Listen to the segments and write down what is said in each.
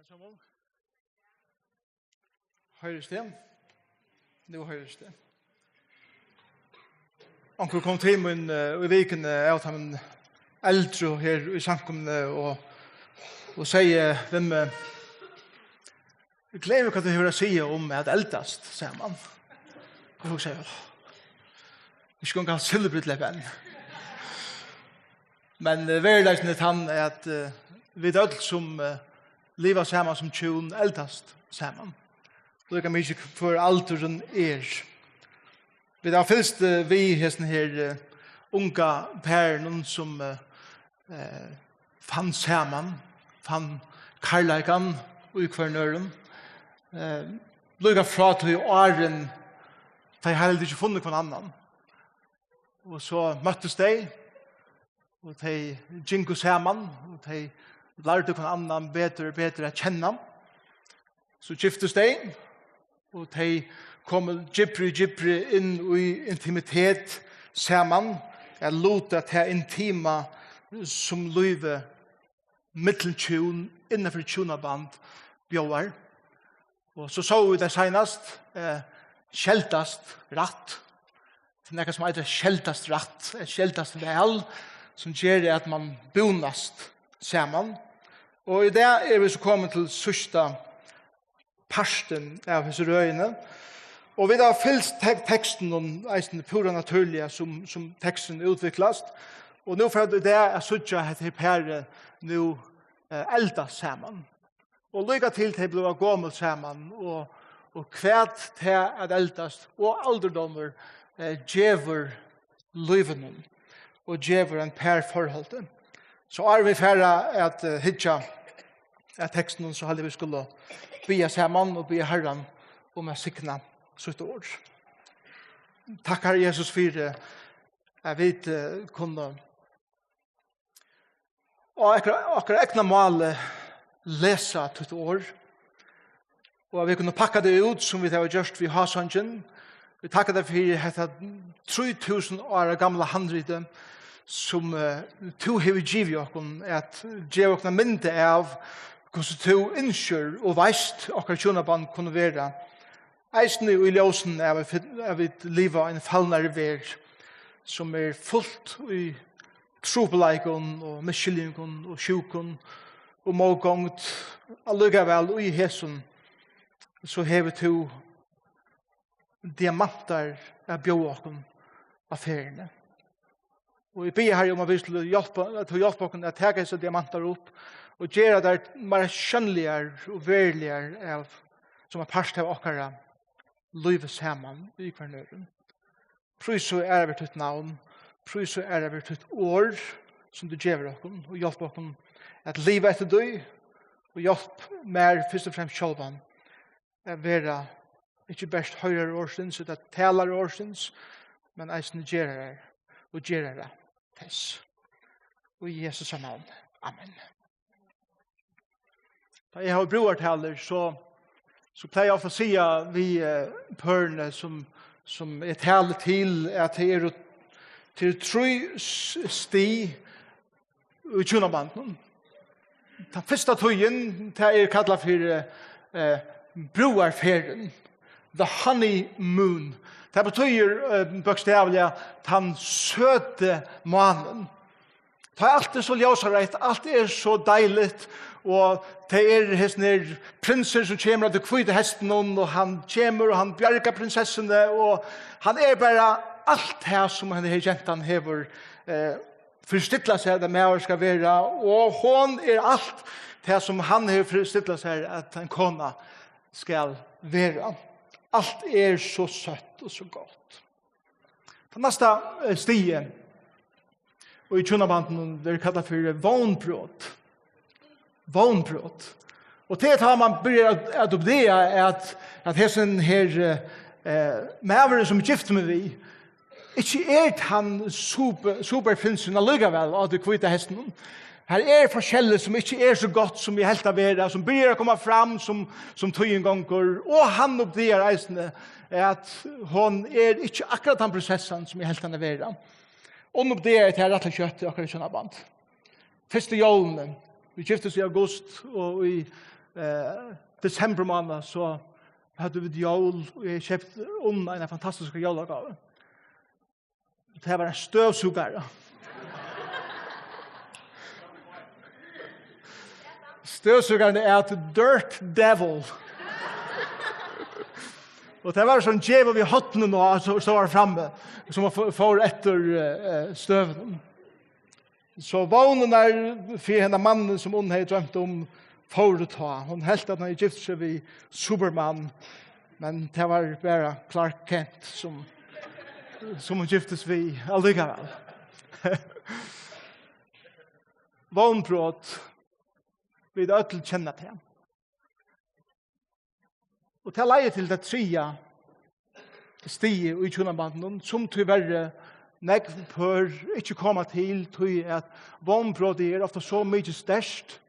Saman. Høyres det? Nu høyres det. Onkel kom til min i viken av han eldre her i samkomne og sier hvem vi glemmer hva du hører si om at eldast, sier man. Og hun sier, vi skal ikke ha silverbrydlepp enn. Men verleisen er han at vi er alt som livet sammen som tjon eldast sammen. Det kan mye for alderen Vi har fylst vi hesten her unga pæren som fann sammen, fann karlækan og kvarnøren. Lukka fra til åren, de hadde ikke funnet hver annan. Og så møttes de, og de gikk sammen, og de lærte hver annan bedre og bedre å kjenne. Så giftes de, og de kom gypri inn i intimitet sammen. Jeg lot at det intima som løyve mitteltjun innenfor tjunaband bjøver. Og så vi det senast kjeldast ratt. Det er noe som heter kjeldast ratt, kjeldast vel, som gjør at man bonast sammen. Og i det vi så kommet til sørsta parsten av hos røyene. Og vi har fylst teksten om eisen pura naturliga som teksten utviklas. Og nu for det er sutja heter pære nu eldast saman. Og lykka til til blå gommel saman og kvært til at eldast og alderdommer djever lyvenen og djever en pær forholdet. Så vi færre at hitja at teksten så hadde vi skulle bya saman og bya herran om å sikna sutt ord. Takk Herre Jesus for jeg vet kunne og akkurat ekna mål lesa tutt ord og vi kunne pakka det ut som vi har gjort ved Hásongin. Vi takkar det for dette 3000 år gamla handrite som to hever givet okkur at givet okkur mynde av hvordan to innskjør og veist okkur tjonaband kunne være eisen i ljósen av et livet en fallnare ver som fullt i trobeleikon og miskyllingon og sjukon og målgångt allugavel og i hesson så hever to diamantar av bjåakon av feriene. Og jeg ber her om at vi skulle hjelpe oss at ta disse diamantar opp og gjøre det mer skjønligere og veriligere av som er parst av okkara livet sammen i kvarnøren. Prøys og ære ved ditt navn, prøys og ære ved ditt år som du gjør oss og hjelp oss at livet etter døy og hjelp mer først og fremst sjølvan at være ikke best høyre årsens, det talar årsens, men eisen gjerar og gjerar tess. Og i Jesus navn. Amen. Da jeg har broartaler, så pleier jeg ofte å si vi pørene som taler til at det til tru sti i tjunabanden. Den første tøyen, det kallet for broarferden. The honeymoon. Det betyr bokstavelig den søte mannen. Det er alltid så ljøsareit, alt så deiligt, og det hesne prinser som kommer av det kvite hesten, og han kommer, og han bjerger prinsessene, og han bare alt det som henne jentan hever forstidlet seg det med skal være, og hon alt det som han hever forstidlet seg at en kona skal være. Alt så søtt og så godt. På neste stige, og i tjunabanden, det kallet for vånbrott. Vånbrott. Og til at man begynner at oppdage at hessen her mæveren som gifter med vi, ikke han superprinsen allugavel av det kvite hesten. Her forskjellig som ikke så godt som vi helt av være, som begynner å komme fram som tøyen ganger, og han oppdager eisene at hon ikke akkurat den prosessen som vi helt av være. Og oppdager at jeg rettelig kjøtt akkurat sånne band. Første jolene, vi giftes i august, og i december månad så hade vi jul och jag köpte en fantastisk julgave. Det var en stövsugare. Stövsugaren är ett dirt devil. Och det var sån djävul vid hotten och så var framme som får efter stöven. Så vånen är för henne mannen som hon hade drömt om för att ta. Hon helt att han gift sig vid Superman. Men det var bara Clark Kent som hon giftes vid alldeles. Vånbrott vid öll känna till. Och det leier til det trea stige i tjunabanden, som tyvärr nekv pør ikke komma til, tog at vannbrottet er ofta så mye størst,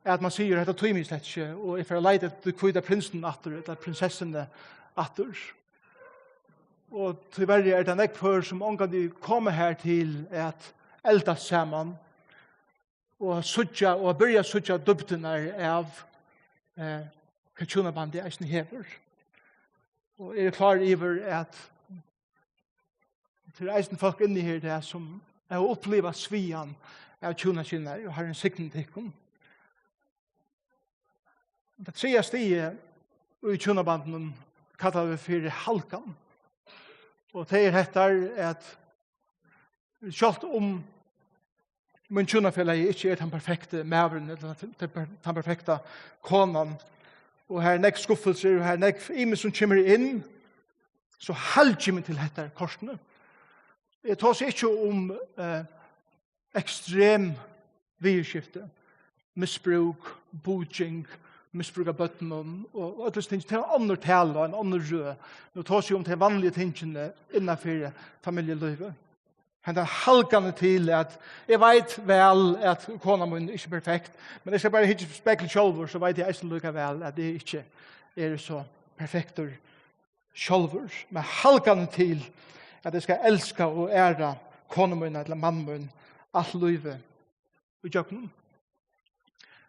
at man sier at det tog mig slett ikke, og jeg får leide til kvita prinsen atter, eller prinsessene atter. Og tyvärr er det nekv pør som omgang de kommer her til at eldast saman, og byrja suttja dubtene av Kachunabandi eisen hever. Og klar iver at til eisen folk inni her det som er å oppleva svian av tjunaskinnar og har en sikten tikkum. Det tredje stiget i tjunabanden kallar vi for halkan. Og det hettar at sjalt min tjunafella ikke er den perfekte maveren eller den perfekte konan. Og her nek skuffelser, og her nek imen som kommer inn, så halger meg til dette korsene. Jeg tar seg ikke om ekstrem virskifte, misbruk, bodging, misbruk av bøtten, og alle ting til en annen tale og en annen rød. Nå tar seg om de vanlige tingene innenfor familielivet. Han er halkande til at jeg vet vel at kona min ikke er perfekt, men jeg skal bare ikke spekle sjølver, så vet jeg eisen lukka vel at det ikke er så perfekter sjølver. Men halkande til at jeg skal elska og æra kona min eller mann min alt livet i jøkken.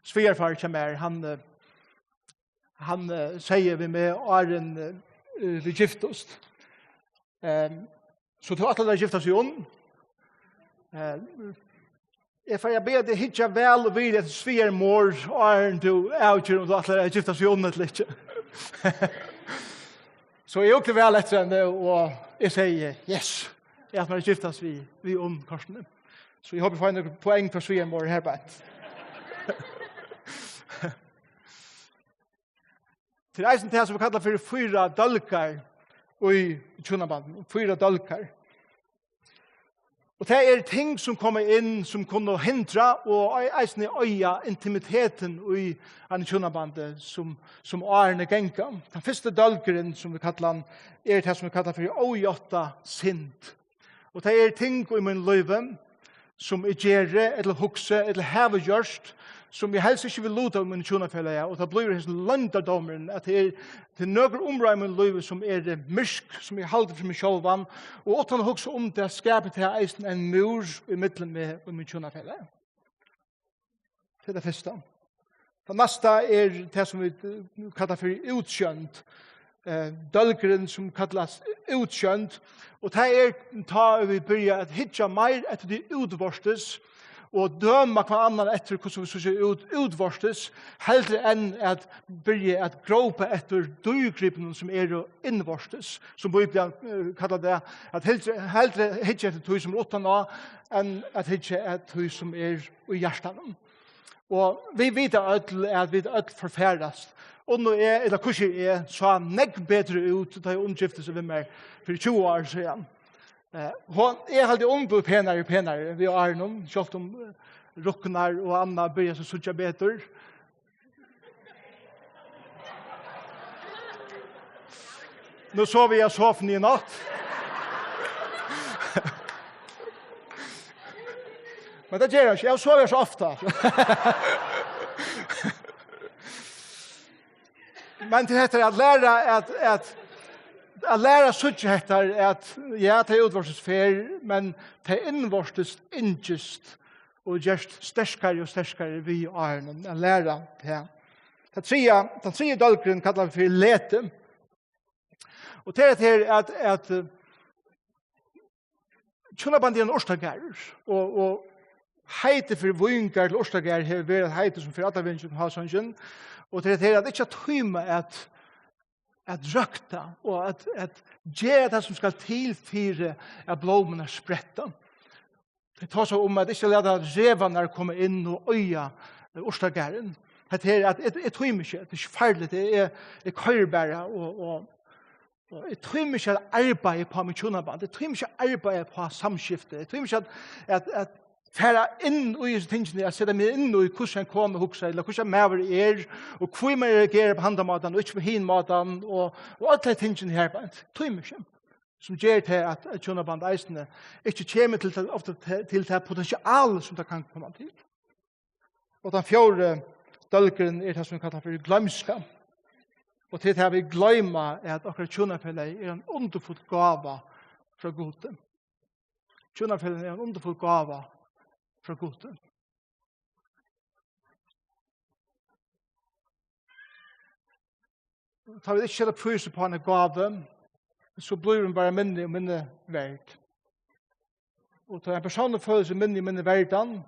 Svigerfar kommer, han sier vi med åren vi giftost. Så til at alle gifta seg om, jeg ber det hitja vel og vil at svier mor og du avgjør om du atler gifta seg om eller ikke. Så jeg åker vel etter henne og jeg sier yes, jeg atler gifta seg vi om korsene. Så jeg håper jeg får en poeng for svier mor her bænt. Til eisen til som vi kallar for 4 dolkar i tjunabanden, 4 dolkar. Og det er ting som kommer inn som kunne hindra og eisen i øya intimiteten i en tjunabande som årene genka. Den første dolkeren som vi kallar er det som vi kallar for åjotta sint. Og det er ting i min løyve som er gjerre, eller hukse, eller heve gjørst, som jeg helst ikke vil luta om min tjunafelle, og det blir hans landardomeren, at det er nøkker områder i min liv som er myrsk, som jeg halder for meg sjølvan, og åttan hoksa om det skapet til eisen en mur i middelen med min tjunafelle. Det er det første. Det neste er det som vi kallar for utkjønt, dølgeren som kallas utkjønt, og det er ta vi byrja at hitja meir etter de utvorstes, og døma hva annan etter hvordan vi ser utvorstes, heldre enn at byrja at gråpe etter dyrgripen som er innvorstes, som Bibelen kallar det, at heldre hitja etter tog som åttan av, enn at hitja etter tog som er i hjertan. Og vi vet at vi forfærdast. Og nå eller kurser så negg bedre ut da jeg undgifte seg ved meg for 20 år siden. Hon är alltid ung penare vi har någon självt om rocknar och andra börjar så sucha bättre. Nu så vi sofen i natt. Men det gör jag sover så ofta. Men det heter att lära att lära sucha heter att ja, det är utvarstes fer, men det är invarstes ingest och just sterskare och sterskare vi är att lära det. Den tredje dölgren kallar vi för lete. Och det är att tjunaband är en årstagär. Och Heitið för vingar till årstagär har varit Heitið som för alla vingar som Hásongin. Och det är att inte tyma att rökta och att göra det som ska till för att blommorna sprätta. Det tar så om att inte låta revarna komma in och öja årstagären. Det är att ett tymiske, det är farligt, det är körbära och ett tymiske att arbeta på med tjunaband, ett tymiske att arbeta på samskifte, ett tymiske att færa inn i tingene, at sette meg inn i hvordan kommer hukse, eller hvordan maver og hvor man reagerer på handamaten, og ikke på hinmaten, og alle tingene her, tøymykje, som gjør til at tjunaband eisene ikke kommer til det potential som det kan komme til. Og den fjorde dølgeren det som vi kallar for glømska. Og til det vi gløyma at akkurat tjunafelle en underfull gava fra Gode. Tjunafelle en underfull gava fra Gode. Tar vi ikke kjelle prøyse på en gave, så blir den bare minne og minne verd. Og tar en person føler seg minne og minne verden,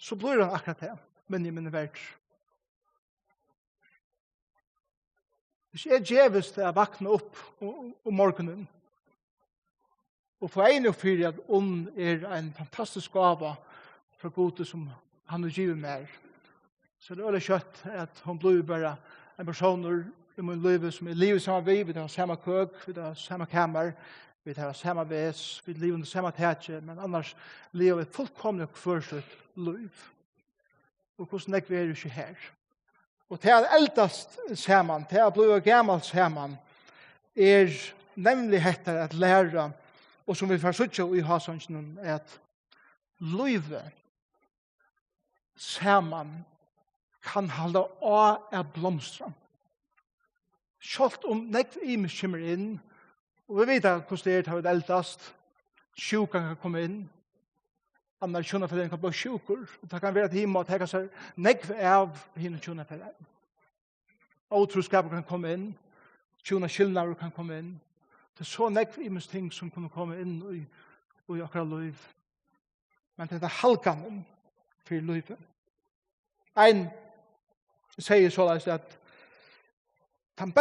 så blir den akkurat det, minne og minne verd. Hvis jeg djevest er vakna opp om morgenen, og få en og fyre at en fantastisk gava fra Gode som han har givet mer. Så det er veldig kjøtt at hun blir bare en person i min liv som er livet sammen vi har samme køk, vi har samme kammer, vi har samme ves, vi lever under samme tætje, men annars lever vi fullkomlig og førsett liv. Og hvordan er vi ikke her? Og til at eldast saman, til at bli gammalt saman, nemlig hettar at læra, og som vi får suttje i Hásongin, at livet saman kan halda av blomstra. Sjalt om nekv imes kommer inn, og vi vet hvordan det har vi eldast, sjukan kan komme inn, annar tjunafellen kan bli sjukur, og det kan være til himmel at hekka seg nekv av henne tjunafellen. Otroskap kan komme inn, tjunakilnar kan komme inn, det er så nekv imes ting som kunne komme inn i akkurat liv. Men det er halkanen for livet. Ein sier såleis at den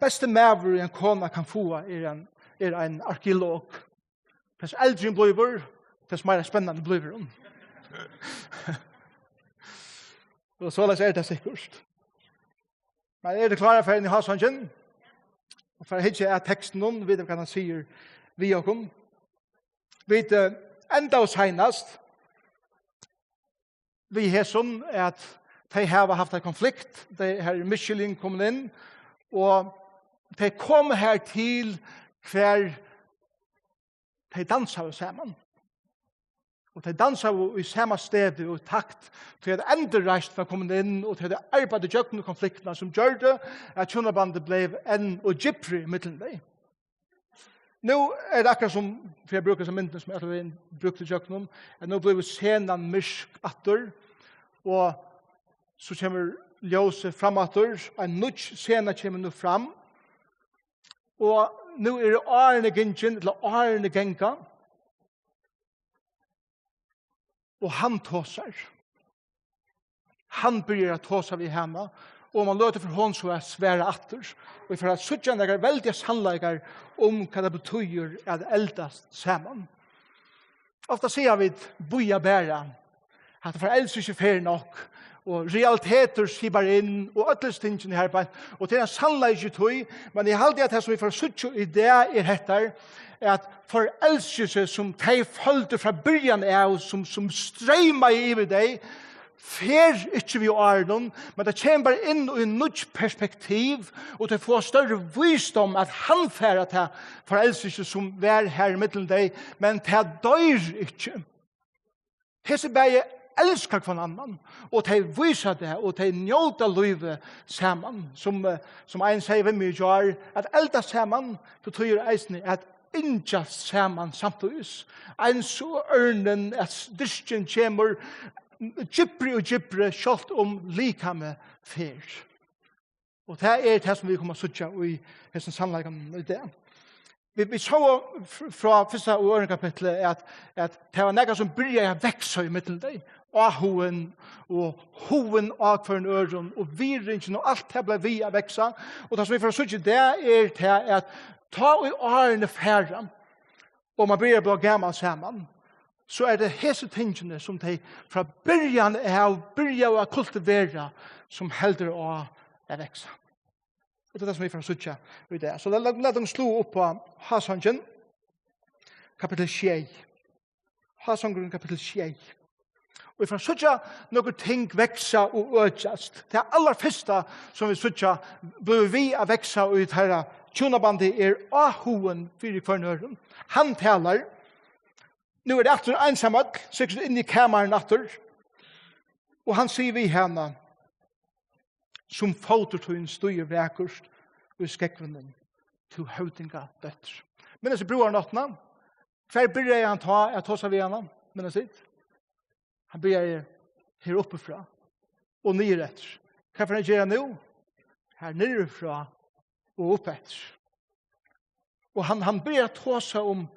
beste maver en kona kan få er en arkeolog. Dess eldre en bliver, dess mer spennende bliver hun. Og såleis det sikkert. Men det klare for en i Hásongin? Og for hitje teksten noen, vet hva han sier vi og kom. Vi enda oss heinast, vi har sånn at de har haft en konflikt, de har Michelin kommet inn, og de kom her til hver de danser sammen. Og de danser i samme sted og i takt til at endreist var kommet inn og til at arbeidet gjøkken konfliktene som gjør det at tjunnabandet ble en og gypri mittelen deg. Nå det akkurat som, for jeg bruker som myndene som jeg brukte gjøkken at nå ble scenen mysk atter og så kommer ljóset fram atter, en nudge scene kommer nå fram og nå det årene gingen, eller årene genga. Og han tåsar. Han börjar tåsa vid henne. Og man låter for hon så svære atter. Og for at suttjan er veldig sannleikar hva det betyr at eldast saman. Ofta sier vi boja bæra. At for eldst ikke fer nok. Og realiteter skibar inn. Og ødelstingene her. Og det er en sannleik i tøy. Men jeg halde at det som vi får suttja i det hettar at forelskelse som de følte fra byrjan av, som strøyma i deg, fer ikke vi åren, men det kommer bare inn i en nytt perspektiv, og det får større visdom at han færer til forelskelse som vær her i middelen deg, men det dør ikke. Hese bare elskar hver annan, og de viser det, og de njóta livet saman, som en sier ved mye gjør, at elda saman betyr eisne at innkjast saman samtidig. En så ørnen at dyrken kommer gypre, kjolt likame fer. Og det det som vi kommer suttja i hessen sannleikan i det. Vi så fra første og øren kapitlet at det var nekka som byrja veksa i middelen deg. Ahoen og hoen av for en øren og viringen og alt det ble vi av veksa. Og det som vi får suttja det til at ta i årene færre og man blir bli gammal saman så det hese tingene som de fra byrjan byrja å kultivera som heldur å veksa. Og det som vi får suttja i det. Så la dem slå opp på Hásongin, kapitel 6. Hásongurin, kapitel 6. Og vi får suttja noen ting veksa og økjast. Det aller første som vi suttja blir vi av veksa og ut herra tjonabandi ahoen fyrir kvarnøren. Han talar. Nu det etter ensamhet, sikkert inn i kameren etter. Og han sier vi henne som fototryn styr vekurst og skekvunnen til høvdinga døtter. Minnes i broren åttene, hver byrjar han ta seg ved henne, minnes sitt. Han byrjar her oppefra og nere etter. Hva får han gjøre nå? Her nere fra og opp etter. Og han byrjar ta seg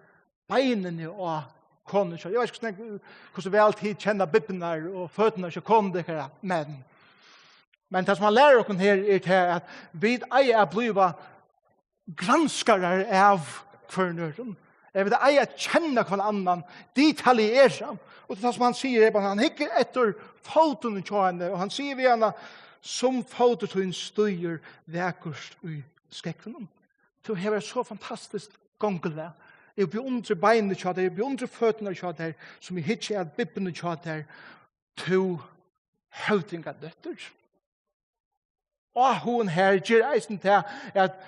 beinene og konen. Jeg vet ikke hvordan vi alltid kjenner bibbene og føttene og konen, men det som han lærer oss her til at vi eier bliva granskare av kvarnøren. Vi eier kjenne hver annan, detaljere. Og det som han sier han hikker etter fotonen til henne, og han sier vi henne som fotoen styr vekurst i skekven. Det er så fantastisk gongelig. Jeg beundrer beinene til henne, jeg beundrer føttene til henne, som jeg hikker at bibbene til henne til høvdinga døtter. Og hun her gjør eisen til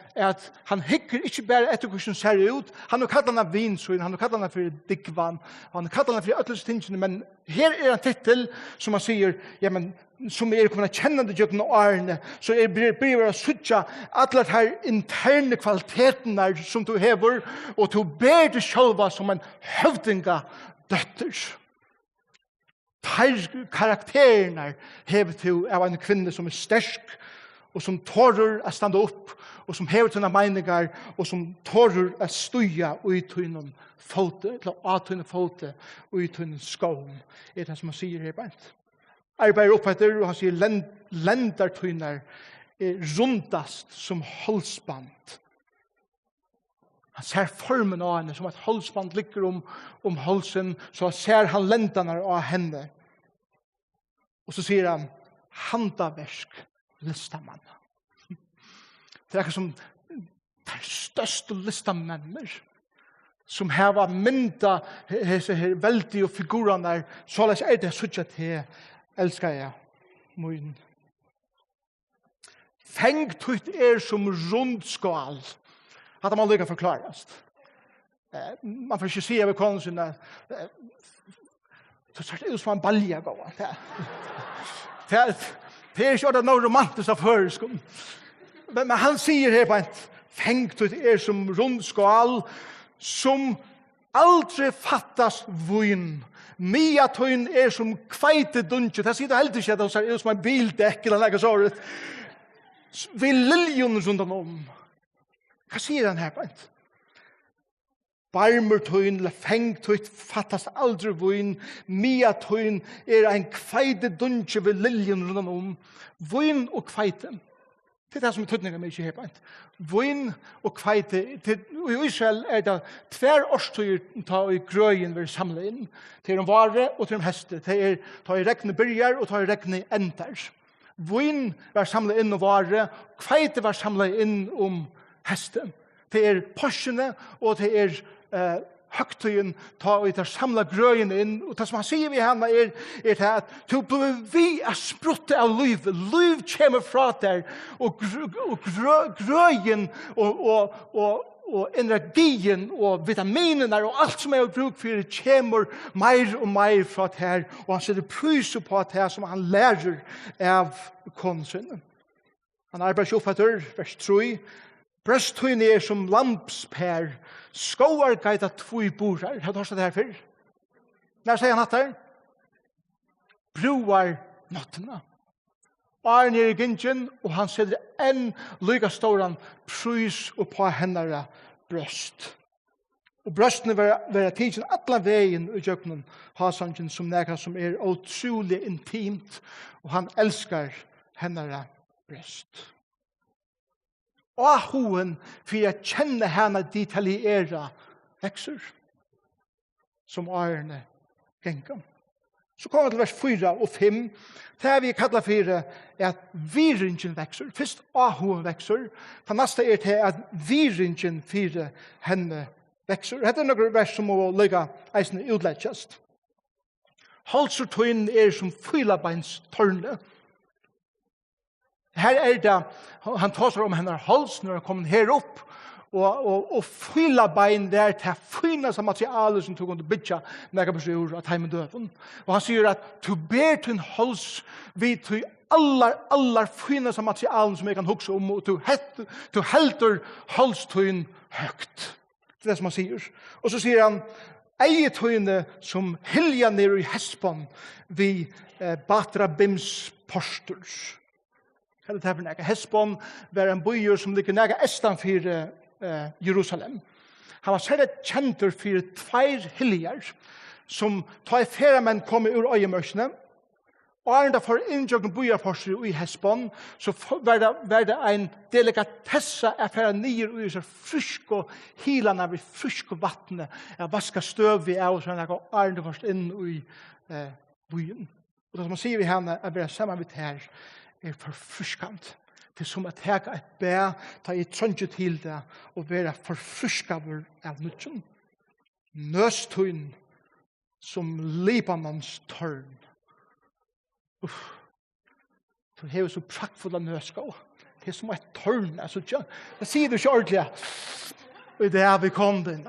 at han hikker ikke bare etter hvordan ser ut. Han har kallet henne vinsøyn, han har kallet henne for diggvann, han har kallet henne for ødelse tingene, men her en titel som han sier, ja, men som kommet kjennende gjøkken og årene, så blir å suttja alle de her interne kvalitetene som du hever, og du ber deg selv som en høvdinga døtter. De karakterene hever du av en kvinne som stersk, og som tårer å stande opp, og som hever tøyne meninger, og som tårer å stuja ut tøyne fote, eller av tøyne fote, og ut tøyne skålen, det som han sier her beint. Arbeider opp etter, og han sier lendartøyner rundast som halsband. Han ser formen av henne, som et halsband ligger om halsen, så ser han lendarna av henne. Og så sier han, handaversk, listamann. Det ikke som de største listamennene som har mynda disse veldige figurerne så det sånn at jeg elsker jeg min. Fengt ut som rundskål. At man lykker forklarast. Man får ikke si av konen sin så ser det ut som en balja gå. Det ikke noe romantisk av høreskum. Men han sier her på et fengt ut som rundskål som aldri fattas vun. Mia tøyn som kveite dunge. Det sier det heldig ikke at det ser ut som en bildekk eller noe sånt. Vi liljon rundt om. Hva sier han her på et? Barmertøyn, eller fengtøyn, fattas aldri vun. Mia tøyn en kveite dunge ved liljon rundt om. Vun og kveite. Det det som tøyninga mykje her på et. Vun og kveite. I Israel det tver årstøyer ta i grøyen vi samlet inn. Til vare og til heste. Det ta i rekne byrjar og ta i rekne enter. Vun var samlet inn og vare. Kveite var samlet inn heste. Det porsjene og det høgtøyen ta og det samla grøyen inn. Og det som han sier vi henne det at du blir vi sprutte av liv. Liv kommer fra der og grøyen og energien og vitaminene og alt som bruk for kommer mer og mer fra der. Og han setter pris på det som han lærer av konsen. Han arbeider ikke opp etter vers 3. Brøsttøyne som lampspær, skåar gaita tvoi borar. Har du hørt det her før? Når sier han at der? broar nottene. Arn i gingen, og han setter en lyga stóran prys på hennara brøst. Og brøstene var tidsen alla veien i jøknen Hásongin som nekka som utrolig intimt, og han elskar hennara brøst. Og hoen for å kjenne henne detaljera vekser som arne gengen. Så kommer vi til vers 4 og 5. Det vi kallar for at viringen vekser. Først ahoen vekser. Det neste til at viringen for henne vekser. Dette noen vers som må ligge eisende utledgjast. Halsertøyen som fylabeins tørne. Her det, han taler om henne hals når han kommer her opp, og fylabein der til finaste materialet som tog under bytja nega på sjur av heimen døven. Og han sier at du ber til en hals vid til allar finaste materialet som jeg kan hukse om, og du helter halstøyen høgt. Det som han sier. Og så sier han, eietøyene som hilja ned i hespon vid Batra Bims posters. Hva det for nega? Hespon var en bøyer som ligger nega estan for Jerusalem. Han var særlig kjenter for 2 hiljar som tar feramenn kommer ur øyemørsene. Og er det for inntjøkken bøyerforser i Hespon, så var det en delikatessa av færa nyer og så frisk og hilene av frisk og vattne av vaska støv vi av, så er det først inn i byen. Og det som man sier vi henne, er være sammen med her, forfriskant. Det som at hega et bæ, ta i trønge til det, og være forfriskaver av nødgen. Nøstøyn som Libanons tørn. Det er jo så praktfulla nøskå. Det er som et tørn. Det sier du ikke ordentlig. Og det er vi kom inn.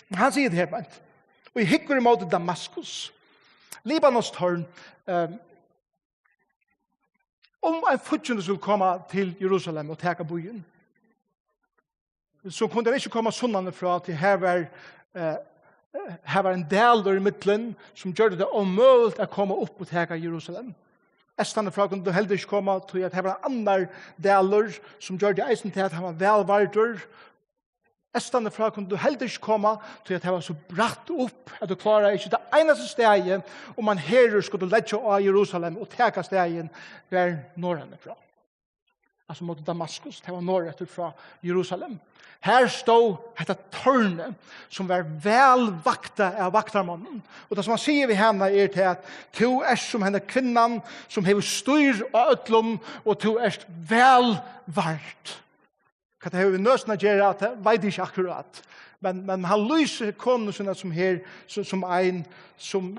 Men han sier det her, men. Og jeg hikker imot Damaskus. Libanons tørn, om en futjende skulle komme til Jerusalem og teka byen, så kunne han ikke komme sunnande fra til her var en deler i midtlen som gjør det omøvelt å komme opp og teka Jerusalem. Estande fra kunne du heller ikke komme til at her var en annen deler som gjør det eisen til at han var velvardur. Estande fra kunne du heller ikke komme til at det var så bratt opp at du klarer ikke det eneste stedet om man herer skulle legge av Jerusalem og teka stegen der norrene fra. Altså mot Damaskus, det var norrøtter fra Jerusalem. Her stod dette tørne som var velvakta av vaktarmannen. Og det som han sier ved henne til at du som henne kvinnan som hever styr av øtlom og du velvart. Hva det hever nøsene gjøre at det vet ikke akkurat. Men han lyser konen sinne som her som en som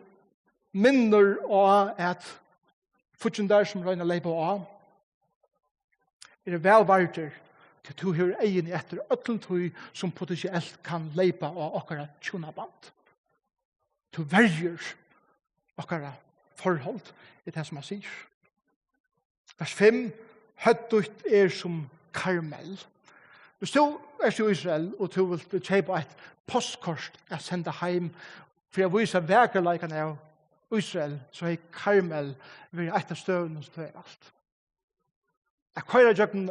minner av at fortsatt der som røyner leip av det velvarter til du hører egen etter øtlentøy som potensielt kan leipa av akkurat tjonaband. Du verger akkurat forhold i det som han sier. Vers 5. Høttut som karmel. Hvis du i Israel og du vil kjøpe et postkort å sende hjem for å vise vekerleikene av Israel, så er karmel ved et av støvene som det alt. Jeg kører jøkken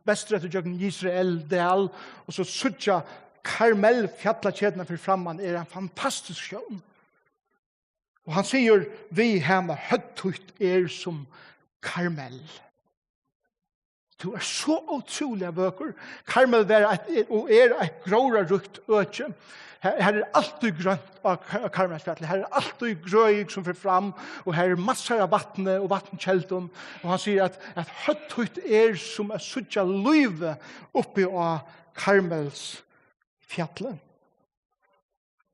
vestre til jøkken Israel del, og så suttja karmel fjallakjedene for framman en fantastisk sjøen. Og han sier, vi hjemme høttut som karmel. Du så utrolig bøker. Karmel og et gråra rukt øke. Her alltid grønt av karmelsfjallet. Her alltid grøyg som får fram. Og her masser av vattne og vattenkjelton. Og han sier at høttut som suttja løyve oppi av karmelsfjallet.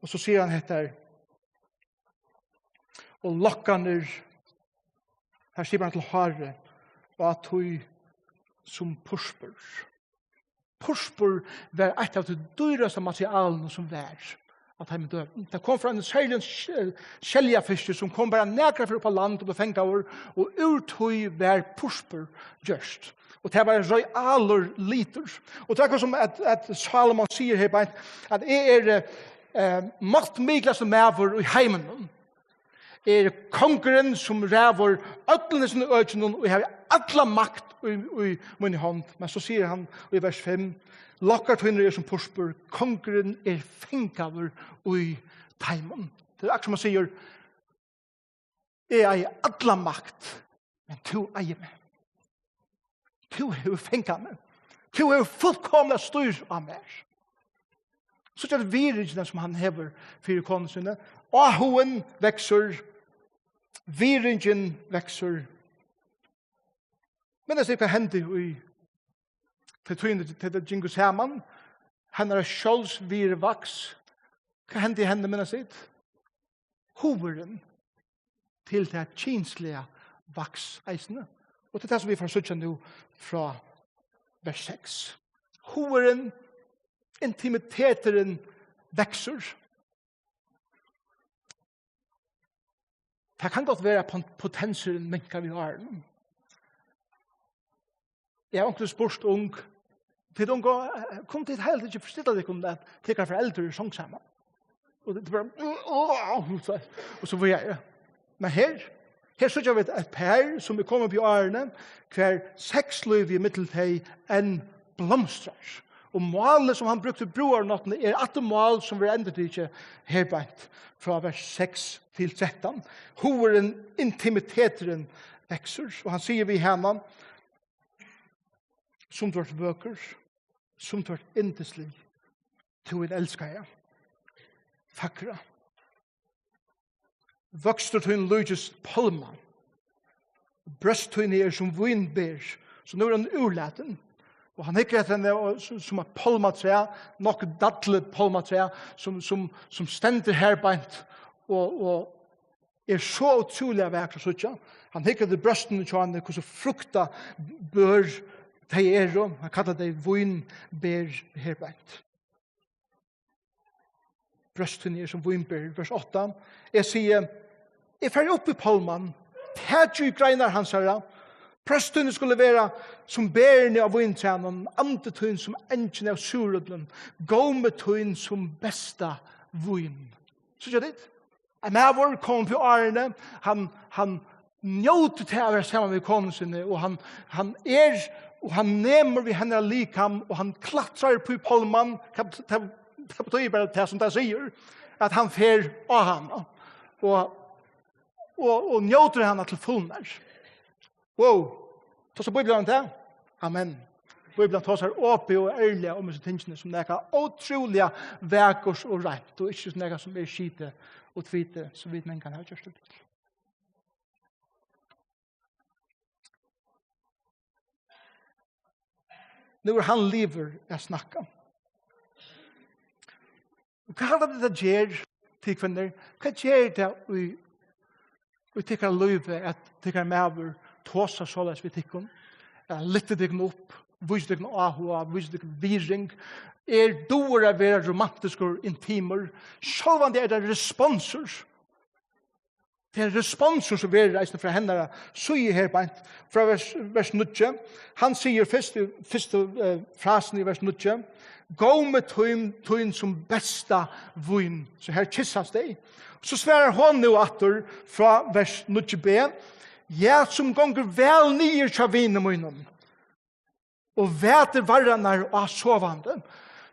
Og så sier han etter og lokkaner her sier han til hare og at hui som purspur. Purspur var et av de dyraste materialene som var at han døde. Det kom fra en særlig skjeljafiske som kom bare nekra for på land og befengt over, og urtøy var purspur gjørst. Og det var royaler liter. Og det er som at Salomon sier her at jeg maktmikligste maver i heimen. konkurren som ræver ötlene sine økene, og har alla makt i min hånd. Men så sier han i vers 5, lokkar tøyner som porspur, konkurren fengaver i taimon. Det akkurat som han sier, jeg eier alla makt, men du eier meg. Du har fengat meg. Du har fullkomlig styr av meg. Så det virringen som han hever for konen sine. Ahoen vekser, virringen vekser. Men det er hva hender i til det jingo saman. Han skjolds vir vaks. Hva hender i henne, minnes sitt? Hoveren til det kinslige vaks eisene. Og det er det som vi får søtja nå fra vers 6. Hoveren, intimiteten vekser. Det kan godt være potenseren minker vi har. Jeg har onkel spørst ung. Til unge, kom til helt ikke forstille deg om det, til hva foreldre er sånn sammen. Og det er bare, og så var jeg. Men her så vi et pær som er kommet på årene, hver sexliv i middeltid en blomstrer. Og målet som han brukte broarnottene at det mål som vi endret ikke herbeint fra vers 6 til 13. Hoveren intimiteten vekser. Og han sier vi henne, som vårt bøker, som vårt intenslig, til en elsker jeg. Fakkere. Vokster til en løgjes palma. Brøsttøyne som vinber. Så nå han urlaten. Og han hikker etter henne som et palmatræ, nok dadle palmatræ, som stender herbeint, og så utrolig vekk å suttja. Han hikker etter brøstene til henne, hvordan frukta bør de han kallar det vinber herbeint. Brøstene som vinber, vers 8. Jeg sier, jeg fer opp i palman, tætju i greinar hans herra, Prøstene skulle være som bærene av vintrænen, antetøyen som engene av surudlen, gåmetøyen som besta vin. Så gjør det. En mævår kom på årene, han njóter til å være sammen med konen sine, og han nemer ved henne likam, og han klatrar på palman, det betyr bare det som det sier, at han fer av henne, og njóter henne til fullnær. Wow, så Bibelen til? Amen. Bibelen tar seg åpig og ærlig om disse tingene som er utrolig vekkers og rett, og ikke noe som er skite og tvite, som vi men kan ha gjort det til. Nå han lever jeg snakker. Hva er det gjør til kvinner? Hva gjør det vi tykker løyve at tykker med tåsa såleis vi tykker lytte deg opp, vise deg ahua, vise deg viring, doer å være romantiske og intimer, sjølvan det det responser. Det responser som er reisende fra henne, så er her beint fra vers 9. Han sier første frasen i vers 9, gå med tøyen som besta vin. Så her kissas det. Så sverar hon nå atter fra vers 9b, ja, som gonger vel nyer tja vinen munnen, og veter varranar og sovande.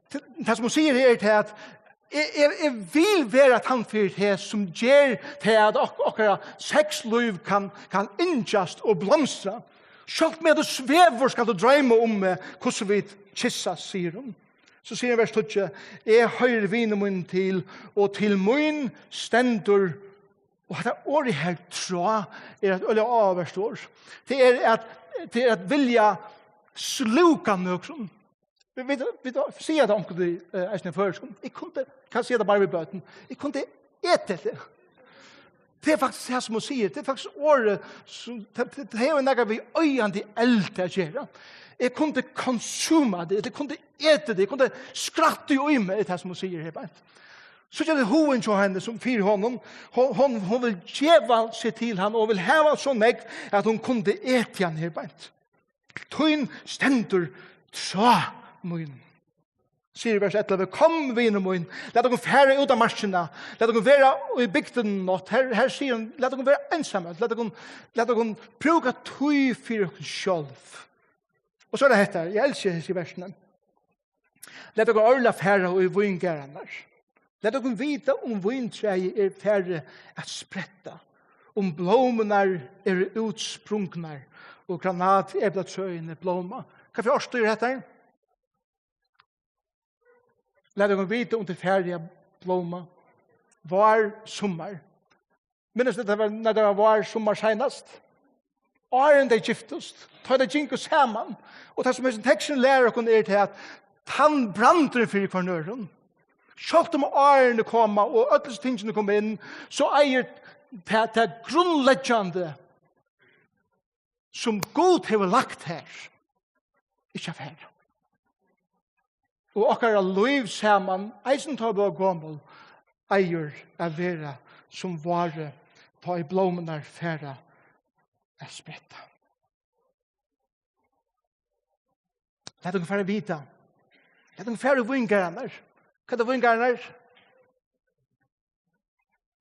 Det som hun sier her til at jeg vil være at han fyrir det som gjør til at okkara sexliv kan innkjast og blomstra. Sjalt med det svever skal du drømme om hvordan vi kissas, sier hun. Så sier han vers 12, jeg høyre vinen munnen til, og til munn stendur. Og det året her tra et øye avverstår. Det at vilja sluka nøkron. Vi sier det om det eisne føreskon. Jeg kan si det bare ved bøten. Jeg kunne ete det. Det er faktisk det som hun sier. Det er faktisk året det er jo nægget vi øyende eldre gjøre. Jeg kunne konsuma det. Jeg kunne ete det. Jeg kunne skratte i øyne det som hun sier her bare. Så er det hoven til henne som fyrer honom. Hun vil gjeva seg til han og vil heva så nekt at hun kunne ete han her beint. Tøyen stendur tra mun. sier vers 11, kom viner min, let dere fære ut av marsjene, let dere være i bygden nåt, her sier han, let dere være ensamme, let dere bruke tøy for dere selv. Og så det heter, jeg elsker disse versene, let dere orla fære i vingærene, let dere vite vintreet fære at spretta, blommene utsprungna, og granat eblatrøyene blomma. Hva for årstyr heter det? Lad dere vite til færdige blomma. Var sommar. Minnes det når det var sommar senast? Åren de giftest. Ta det gink og saman. Og det som teksten lærer dere til at han brandrer for hver nøren. Selv om årene kommer og alle tingene kommer inn, så eier det grunnleggende som Gud har lagt her, ikke affære. Og okkara liv saman, eisen tar på gammel, eier av vera som vare ta i blommenar færa er spretta. Lad dere fære vita. Lad dere fære vingarnar. Hva er vingarnar?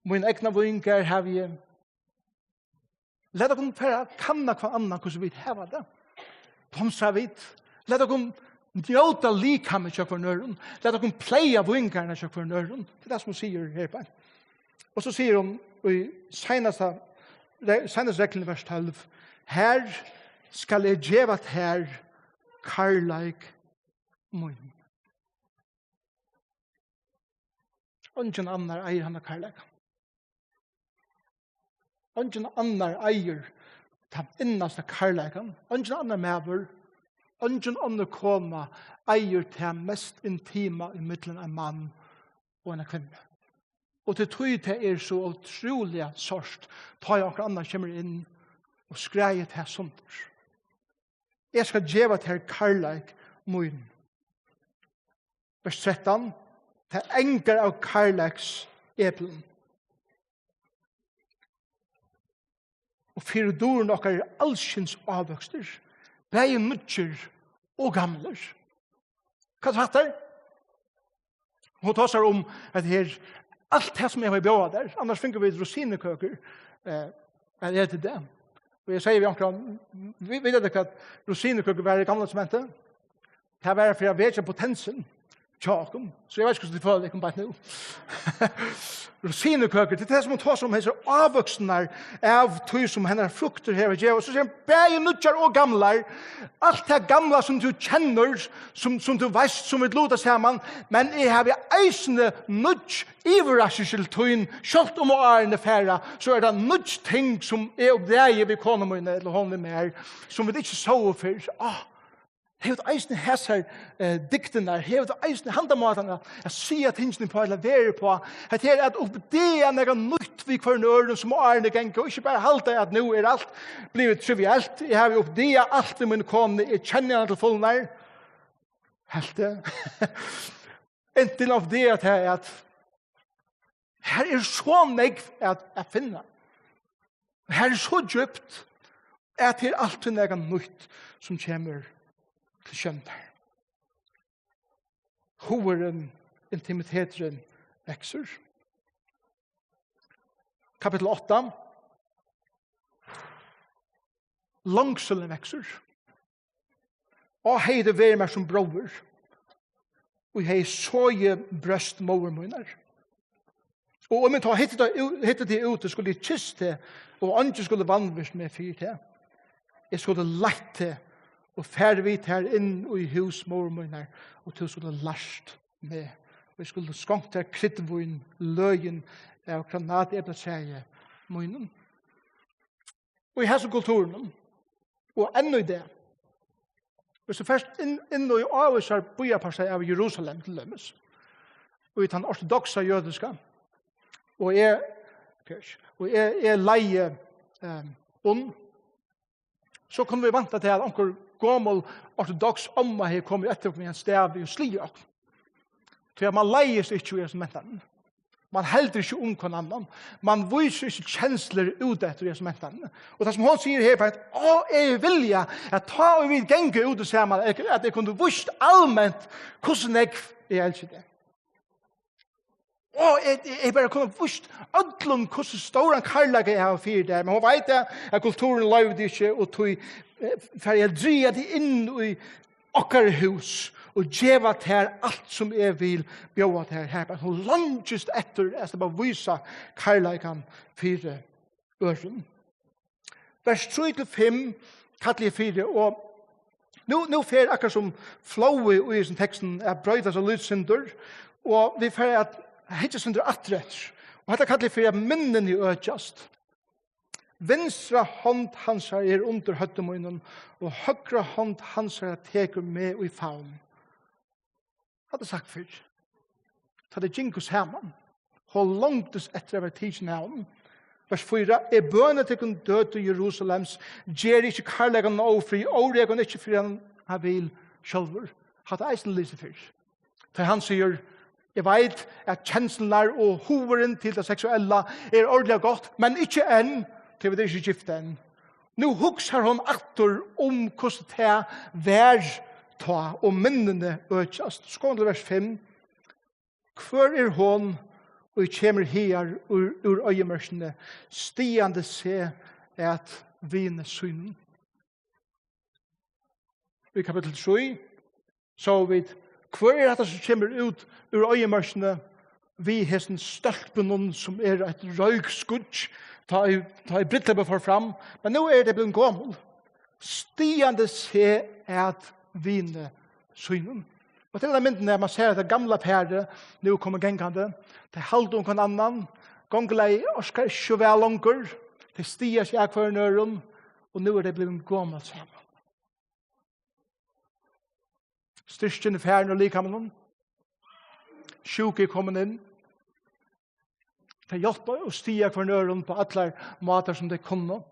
Min egna vingar har vi. Lad dere fære kanna hva annan hvordan vi hava det. Tomsa vidt. Lad dere njóta likammet kjøk nøren. Lad dere pleia vingarna kjøk nøren. Det er det som hun sier her på. Og så sier hun i seneste reglene vers 12, her skal jeg djevat her karlaik mun. Ingen annar eier han av karlaik. Ingen annar eier den innaste karlaikan. Ingen annar mever. Ingen annar koma eier den mest intima i middelen av mann og en kvinne. Og til tog til så utrolig sorst, tar jeg annar kommer inn og skreier til sånt. Jeg skal djeva til karlaik mun. Vers 13, til engar av karlaiks eplen. Og fyrir doren okkar allskins avvøkster, begge nutjer og gamler. Hva fattar? Hun tar seg om at her allt det som jeg har bjøret der, annars finner vi rosinekøker, er det det. Og jeg sier vi omkring, vi vet ikke at rosinekøker var i gamle testamentet. Det var for jeg vet ikke potensen, tjaken. Så jeg vet ikke hvordan de føler det, bare nå. Rosinekøker, det er det som hun tar som heter avvoksene av tøy som henne frukter her og gjør. Og så sier han, begge nødjar og gamler, alt det gamle som du kjenner, som du vet, som vi låter sammen, men jeg har eisende nødj iverraskelse til tøyen, selv om årene færre, så er det nødj ting som er oppdreier ved konemøyene, eller hånden mer, som vi ikke så for. Hevd eisne hæsar diktenar, hevd eisne handamatana, jeg sier tingene på, eller være på, at her er at oppdea nega nytt vi kvar nøren som årene genker, og ikke bare halda at nå er alt blivit trivielt, jeg har oppdea alt i min kone, jeg kjenner han til fullnær, helt det. Inntil oppdea til at her er så negv at finna. Her er så djupt at her alt er nega nytt som kommer til kjønner. Hoveren, intimiteten vekser. Kapitel 8. Langselen vekser. Og heide ver meg som brover. Og hei såje brøst movermunner. Og om jeg tar hittet det ute, skulle jeg kysse og andre skulle vannvist med fyrt. Jeg skulle lette og færre vi her inn i hus mormøyner, og til skulle last med. Og jeg skulle skonkt her kryddvun, løyen, og granat ebletreie møynen. Og i hese kulturen, og ennå i det, hvis du først inn i avvisar byaparsar av Jerusalem til lømmes, og i den ortodoxa jødiska, og jeg leie så kunne vi vanta til at onker gammel ortodox omma her kommer etter med en stav og slier. Så man leies ikke i som mentan. Man helder ikke om hver annan. Man viser ikke kjensler ut etter det som hentene. Og det som hun sier her, at jeg vilja at ta og vi genge ut og sammen, at jeg kunne vist allment hvordan jeg elsker det. Og jeg bare kunne vist ødlom hvordan stor karlag jeg har fyrt der. Men hun vet at kulturen løyvde ikke, og tog for jeg dryger det inn i okkar hus, og djeva til alt som jeg vil bjøva til her. Men hun langest etter, jeg skal bare vise karlagan fire øren. Vers 3-5 kattelig jeg fire, og nå fer akkurat som flow i teksten er brøydas og lydsynder, og vi fer at Heitið synder atretter. Og dette kallar for minnen i økjast. Vinstra hånd hans er under høttemunnen, og høgra hånd hans teker med i favn. Hadde sagt før. Ta det jinkus saman. Hold langtes etter av tidsen av. Vers 4. Bønne til kun død til Jerusalems, gjer ikke karlegan ofri, åregan ikke for han vil sjølver. Hadde eisen lyse før. Til han sier, jeg vet at kjensler og hoveren til det seksuelle er ordentlig godt, men ikke enn, til vi det ikke gifte enn. Nå hugser hun atter om hvordan det vær ta og minnene økjast. Så kommer til vers 5. Hvor er hun og jeg kommer her ur øyemørsene, stiande se at vine synden. I kapittel 3 så vi hvor er det som kommer ut ur øyemørsene vi hesten stølpen som er et røykskudd ta i brittlebe for fram, men nå er det blevet gammel. Stiande se at vine synden. Og til den mynden er man ser at det gamle pære nå kommer gengande, det halde om hver annan, gonglei orskar ikke vel langer, det stiger seg hver nøren, og nå er det blevet gammel sammen. Styrsten i færen og likamenen, sjuke er kommet inn, det hjelper å stige hver nøren på alle måter som det kunne.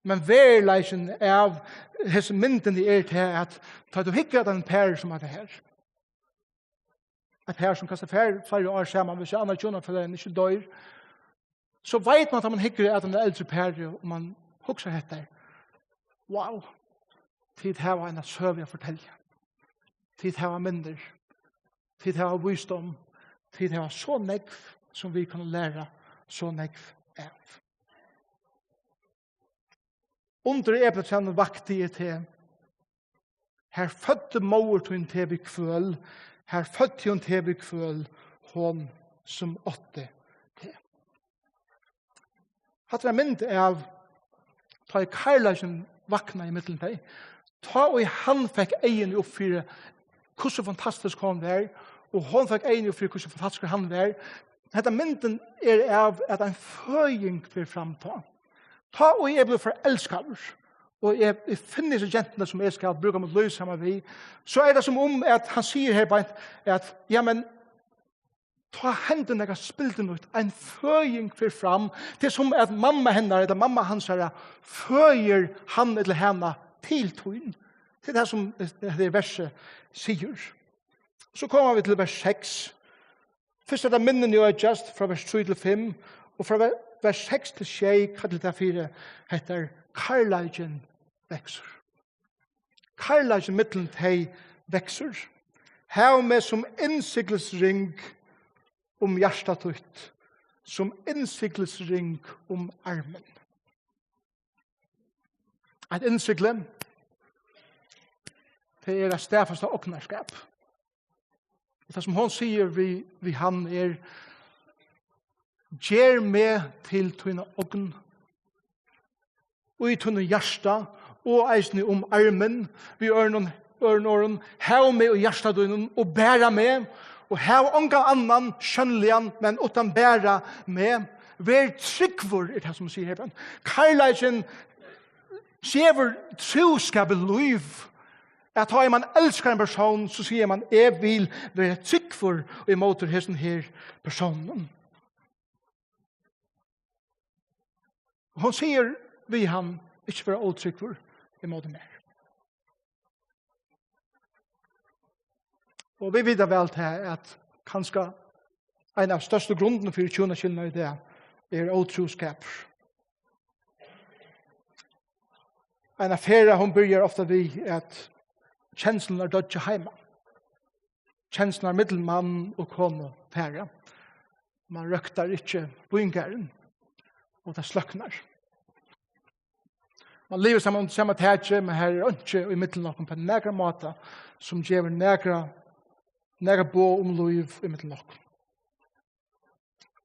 Men verleisen av hese mynden er til at ta du hikker den pære som er det her. Et pære som kastar flere år sammen, hvis jeg annar tjoner for den ikke dør, så vet man at man hikker at den eldre pære, og man hukser etter. Wow! Tid her var en av søv jeg forteller. Tid her var mindre. Tid her var visdom. Tid her var så negv som vi kan lære så negv av. Under epletsjanden vakte jeg til. Her fødte mor til vi kvøl. Her fødte hun til vi kvøl. Hon som åtte til. Hatt en mynd av ta i karlagen vakna i middelen til. Ta og han fikk egen oppfyre hvordan fantastisk han var, og hon fikk egen oppfyre hvordan fantastisk han var. Dette mynden er av at en føying blir framta. Ta og jeg blir forelsket, og jeg finner så jentene som jeg skal bruke mot løs sammen med, så er det som om at han sier her bare at, ja, men ta hendene jeg spilte noe, en føying blir fram, det er som at mamma henne, eller mamma hans her, føyer han eller henne til tøyen. Det er det som det verset sier. Så kommer vi til vers 6. Først er det minnen i øyest fra vers 3-5, og fra vers 6-6, kapittel 4, heter Karlagen vekser. Karlagen mittelen teg vekser. Her med som innsiklesring om hjertetøyt, som innsiklesring om armen. Et innsikle, det er et stedfast av åknarskap. Det som hon sier vi han er gjer med til tøyne åkn og i tøyne hjärsta og eisne om armen vi ørnåren hev med og hjärsta tøyne og bæra med og hev ånga annan skjønnligan men utan bæra med ver tryggvor er det som sier her Karlagen skjever troskapet liv at har man elskar en person, så sier man, jeg vil være trygg for og imot hesten her personen. Hun sier vi han ikke være åtrygg for imot mer. Og vi vet vel til at kanskje En av største grunden for tjoneskillene i det otroskap. En affære hun begynner ofte vi at kjenslen dødje heima. Kjenslen middelmann og kone fære. Man røkter ikke bøyngeren, og det sløkner. Man lever sammen samme tætje, men her ikke i middelnokken på nægra måte, som gjør nægra bo liv i middelnokken.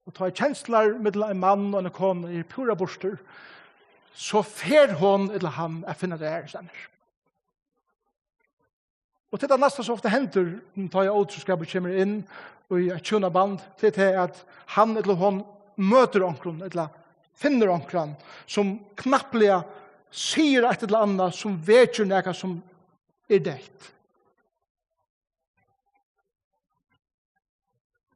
Og ta kjensler middel en mann og en kone i pura borster, så fer hon eller han å finne det her stedet. Og til det neste så ofte hender, når tar jeg återskapet kommer inn og i et tjonaband, til at han eller hon møter omkron, eller finner omkron, som knapplega sier et eller annet som vet jo noe som det.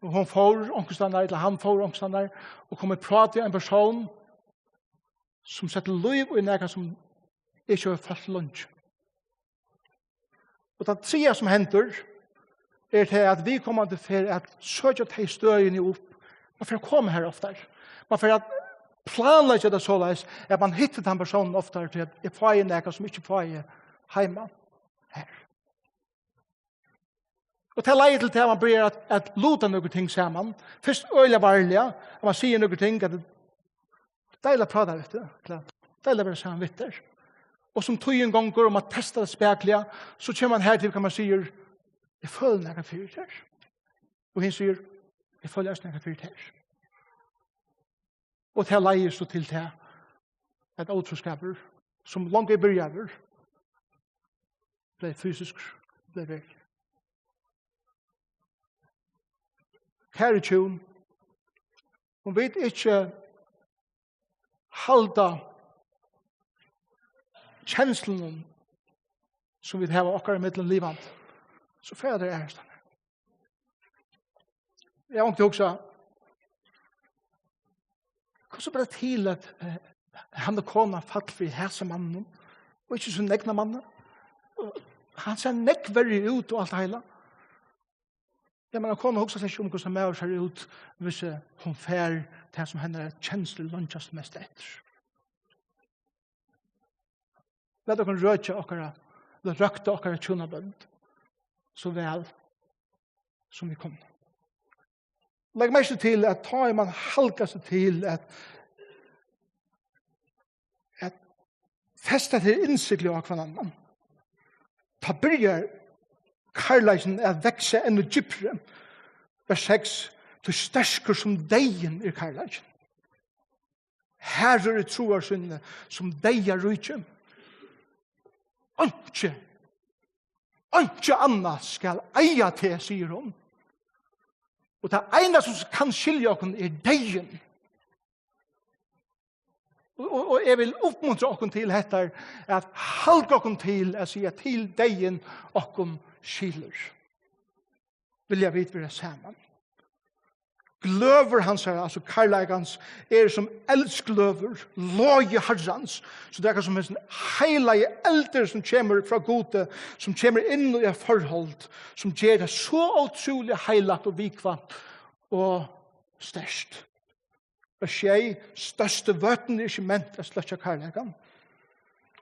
Og hon får omkostandar, eller han får omkostandar, og kommer prate en person som setter liv i noe som ikke har fast lunch. Og det tredje som hender, til at vi kommer til for at søke til støyene opp. Man får komme her ofte. Man får at planlegge det så leis, at man hittar den personen ofte til at jeg får noe som ikke får hjemme her. Og til leie til at man blir at luta noen ting sammen. Først øyla varlige, at man sier noen ting, at det deilig prater vet du. Deilig bare sammen vitter. Og som tog en gang går om at testa det speklige, så kommer man her til, kan man sier, jeg føler noen fyrt her. Og hun sier, jeg føler også noen fyrt her. Og til leie så til det, at åtroskaper, som langt i begynnelser, ble fysisk, ble virkelig. Kære tjon, hun vet ikke halda kjenslen som vi har akkurat i middelen livet, så får det er stedet. Jeg har ikke også hvordan ble det til at han og kona fatt for hæse mannen og ikke så negna mannen. Han ser neggverre ut og alt det hele. Ja, men kona hugsa seg om hvordan mer ser ut hvis hun fer det som henne kjensler lunchast mest etter. Lad dere rødja okkara, eller røkta okkara tjonabønd, så vel som vi kom. Legg mest til at ta man halka seg til at festa til innsiktlig av hverandre. Ta byrjar karlaisen er vekse enn og gypre. Vers 6. Du stersker som deigen i karlaisen. Herre troar synne som deia rujtje. Anke anna skal eia til, sier hun. Og det ene som kan skilja okken er deigen. Og jeg vil oppmuntre okken til dette, at halga okken til, jeg sier til deigen okken skiljer. Vil jeg vite være sammen. Gløver hans her, altså karlægans, som eldsgløver, loje herrans. Så det som en heilige elder som kommer fra gode, som kommer inn i et forhold, som gjør det så utrolig heilagt og vikvant og størst. Og skjei, største vøten ikke ment å sløtja karlægan.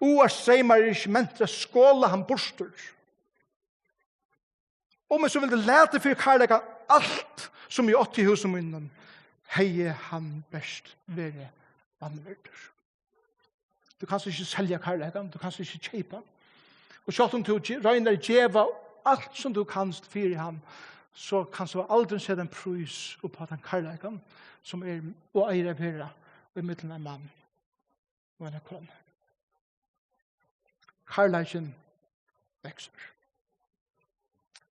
Og streimer ikke ment å skåle han borster. Og men så vil det lete for karlægan alt som i 80 husen munnen, hei han best være vannverder. Du kan ikke selge karlægan, du kan ikke kjøpe. Og selv om du regner djeva alt som du kan fyre ham, så kan du aldri se den prøys på den karlægan, som og eier av høyre, og i midten av mann og en kone. Karlægen vekser.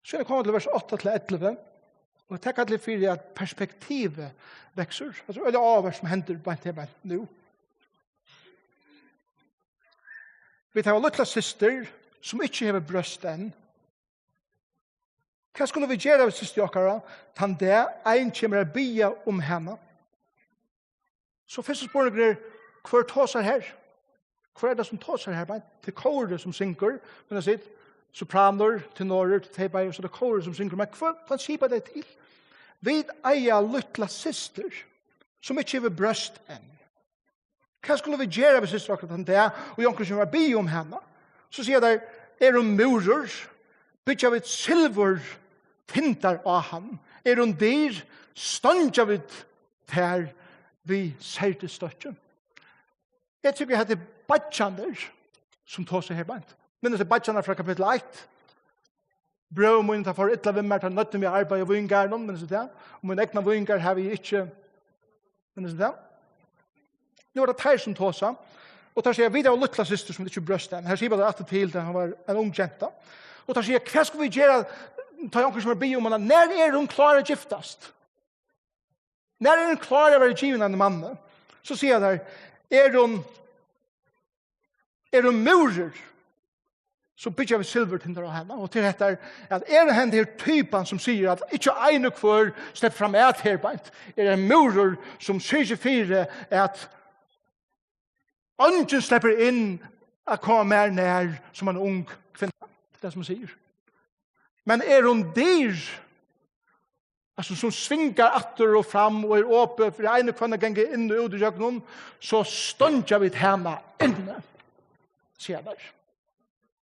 Så er det kommet til vers 8-11, og jeg tenker litt for at perspektivet vekser. Altså, det er over som hender bare til meg nå. Vi tar litt syster som ikke har brøst enn. Hva skulle vi gjøre av syster okkara? Tan det, en kommer å bia om henne. Så første spørsmålet er, hva tåser her? Hva det som tåser her? Det er kåret som synker, men jeg sier, sopraner, tenorer, teibar, så det er kåret som synker. Men hva skipper det til? Vi eier lytla syster, som ikke er brøst enn. Hva skulle vi gjøre hvis syster akkurat det, og jonker som var bi om henne? Så sier der, hun murer, bytja vi silver tintar av han. Hun dyr, stanja vi ter vi serte støtjen. Jeg tykker at det er badjaner som tar seg her beint. Minnes det badjaner fra kapittel 1. Brød min tar for ytla vimmer, tar nøtten vi arbeid i vingaren, minnes det? Og min egna vingar har vi ikke, minnes det? Nå var det teir som tar seg, og tar sier, vi det var lytla syster som ikke brøst den. Her sier det alltid til da han var en ung jenta. Og tar sier, hva skal vi gjøre, tar jeg som er bi om henne, når hun klar å giftast? Når hun klar å være given av en mann? Så sier jeg der, hun murer, så bytter vi silvertinter av henne. Og til dette at det henne her typen som sier at ikke en og hver slipper frem et herbeint. En murer som sier fire at ungen slipper inn å komme mer nær som en ung kvinne. Det som sier. Men hun dyr, altså som svinger atter og fram og åpen for en og kvinne ganger inn og ut i jøkken, så stønner vi henne inne, sier jeg der.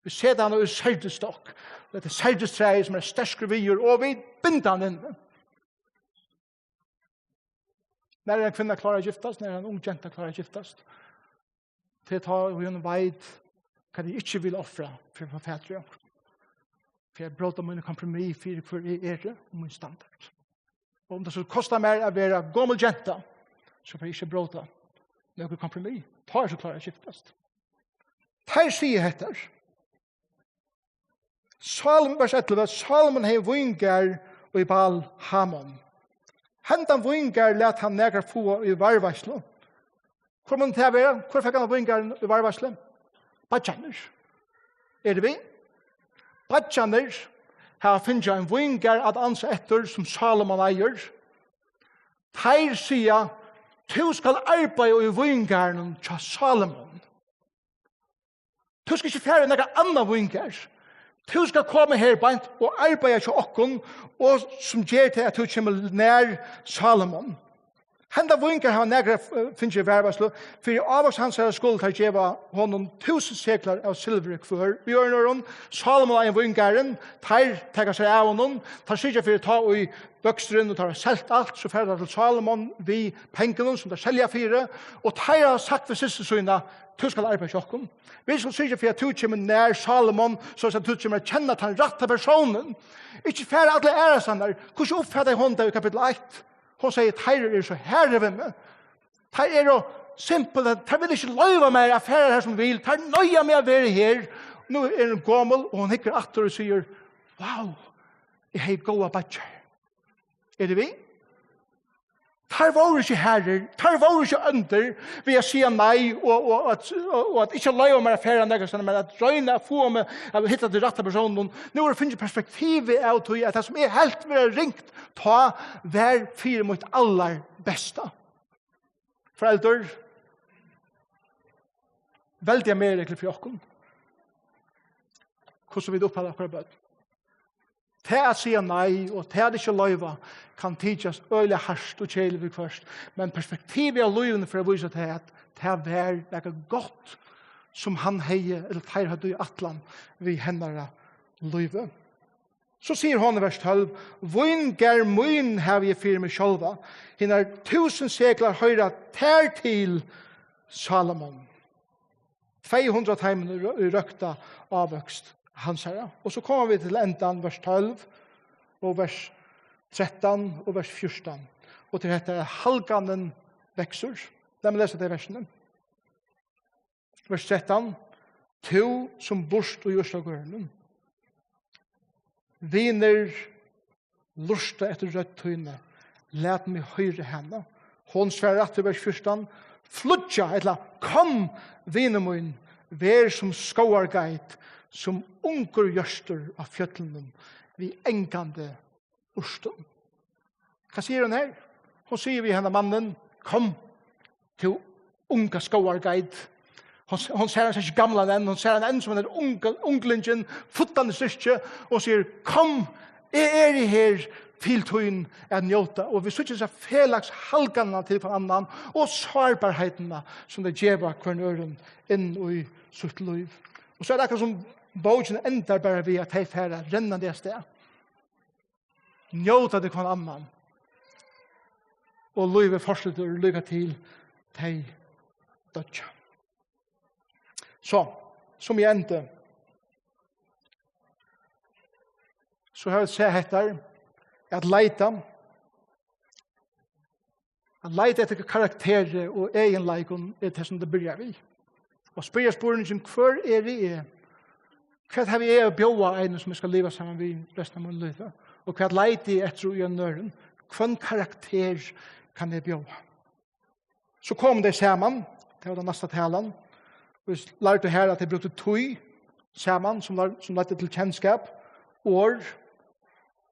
Vi ser han i serdestokk. Det er serdestreie som sterske vier, og vi binder han inne. Når en kvinne klarer å giftast, når en ung jenta klarer å giftast, til å ta og hun veit hva de ikke vil offre for å få fætre. For jeg bråter mine kompromiss for jeg og min standard. Og om det så koster mer å være gammel jenta, så får jeg ikke bråte noen kompromiss. Ta så klarer å giftast. Her sier heter vers 11, Salomon hei vingar og i bal Hamon. Hentan vingar let han negra få i varvarslo. Hvor må det til å være? Hvor fikk han vingar i varvarslo? Badjaner. Er det vi? Badjaner har finnet en vingar at ansa etter som Salomon eier. Her sier, du skal arbeide i vingaren til Salomon. Du skal ikke fære noen annen vingar. Du skal komme her beint og arbeide til okken, og som gjør til at du kommer nær Salomon. Henda vingar har negra finnes i vervarslo, for i avvaks hans her skuld har gjeva honom 1000 seklar av silver kvar. Vi gjør når Salomon er en vingaren, tar tekar seg av honom, tar sykja for å ta i bøkstren og tar selt alt, så ferder til Salomon vi pengene som tar selja fire, og tar har sagt for siste søgna, du skal arbeide til okken. Vi skal sykja for at du kommer nær Salomon, så at du kommer kjenne at han ratta personen. Ikke færre alle æresander. Hvordan oppfatter jeg hånda i kapittel 1? Hon sier at her er så herre ved meg. Her er jo simpelt at her vil ikke løyve meg affærer her som vil. Her nøyer meg å være her. Nå er hun gammel, og hun hikker atter og sier, wow, jeg har gåa badger. Er det vi? Her var ikke herrer, her var ikke under, ved å si nei, og at ikke løyve meg affærer negativt, men at røyne få meg av å hitte til rette personen. Nå er det finnes perspektivet av at det som er helt ved ringt, ta hver fire mot aller beste. Foreldre, veldig mer egentlig for dere. Hvordan vil du oppholde dere bød? Til å si nei, og til å ikke løyve, kan tidjas øyelig hardt og kjelig først. Men perspektivet av løyvene for å vise til at det er noe godt som han heier, eller teir hadde i atlan, vi hennere løyve. Så sier hon i vers 12, «Vingar mun har vi fyrir meg sjálva, hinnar 1000 seklar høyra ter til Salomon.» 200 timer røkta avvøkst hans herre. Og så kommer vi til endan vers 12, og vers 13, og vers 14. Og til dette halganen vekser. La meg lese det versene. Vers 13, «Tu som borst og just av gørnen, viner lusta etter rødtøyne, let meg høyre henne. Hon sverre etter vers 14, flutja, eller kom, viner min, vær som skauargeit, som unger gjørster av fjøtlenen, vi engande ursten. Hva sier hun her? Hun sier vi henne mannen, kom til unga skauargeit. Hon ser han ikke gamla enn, hon ser han enn som han unglingen, futtande styrke, og sier, kom, jeg er i her tiltøyen er njota, og vi sykker seg felags halgarna til hver annan, og svarbarheitene som det gjeva hver øren inn i sitt liv. Og så er det akkurat som bogen endar bare ved at de færre renner det sted. Njota det hver annan, og livet fortsetter å lykke til de dødja. Så, som jeg endte, så har jeg sett etter at leita etter karakterer og egenleikon er det som det begynner vi. Og spør spørningen, hver er det? Hva har vi å bjøve en som vi skal leve sammen med resten av min liv? Og hva leiter jeg etter å gjøre nøren? Hva karakter kan jeg bjøve? Så kom det sammen, det var den neste talen. Vi lærte her at jeg brukte tøy sammen, som lærte til kjennskap, år,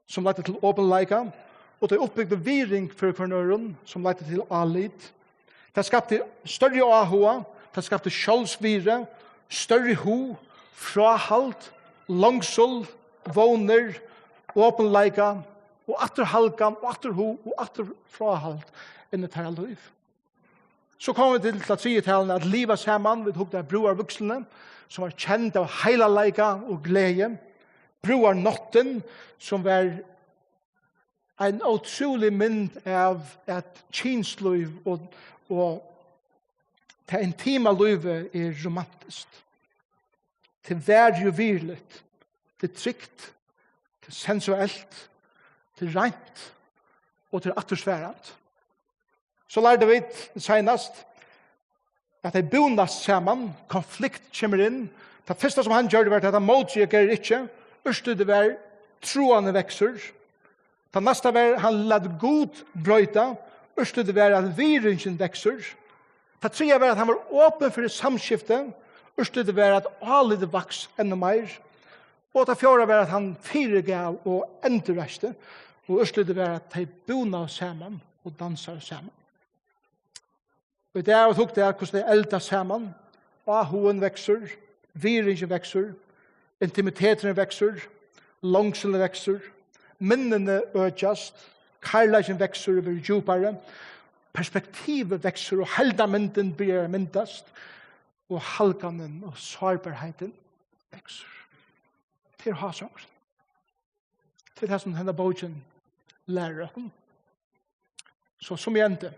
som lærte til åpenleika, og det oppbygde viring for kvarnøren, som lærte til alit. Det skapte større ahoa, det skapte kjølsvire, større ho, frahalt, langsol, våner, åpenleika, og atterhalkan, og atterho, og atterfrahalt, enn et her liv. Så kommer vi til at sige talene at livet sammen, vi tok der broarvukslene, som var kjent av heilaleika og glede, broarnotten, som var en utrolig mynd av et kinsliv, og det intime livet er romantisk. Det er jo virkelig, det er trygt, det er sensuelt, det er rent, og det er atmosfærent. Så lærte vi senast at de bonast sammen, konflikt kommer inn. Det første som han gjør det var at han motreagerer ikke. Ørste det var troende vekser. Det neste var han lade god brøyta. Ørste det var at viringen vekser. Det tredje var at han var åpen for samskifte. Ørste det var at alle det vaks enda mer. Og det fjerde var at han firegav og endurreiste. Og ørste det var at de bonast sammen og dansar sammen. Og det er tok det hvordan det eldast sammen. Ahoen vekser, viringen vekser, intimiteten vekser, langselen vekser, minnene økjast, karlagen vekser over djupare, perspektivet vekser, og heldamynden blir myndast, og halganen og sårbarheten vekser. Til Hásongurin. Til det som denne bogen lærer oss. Så som jeg endte,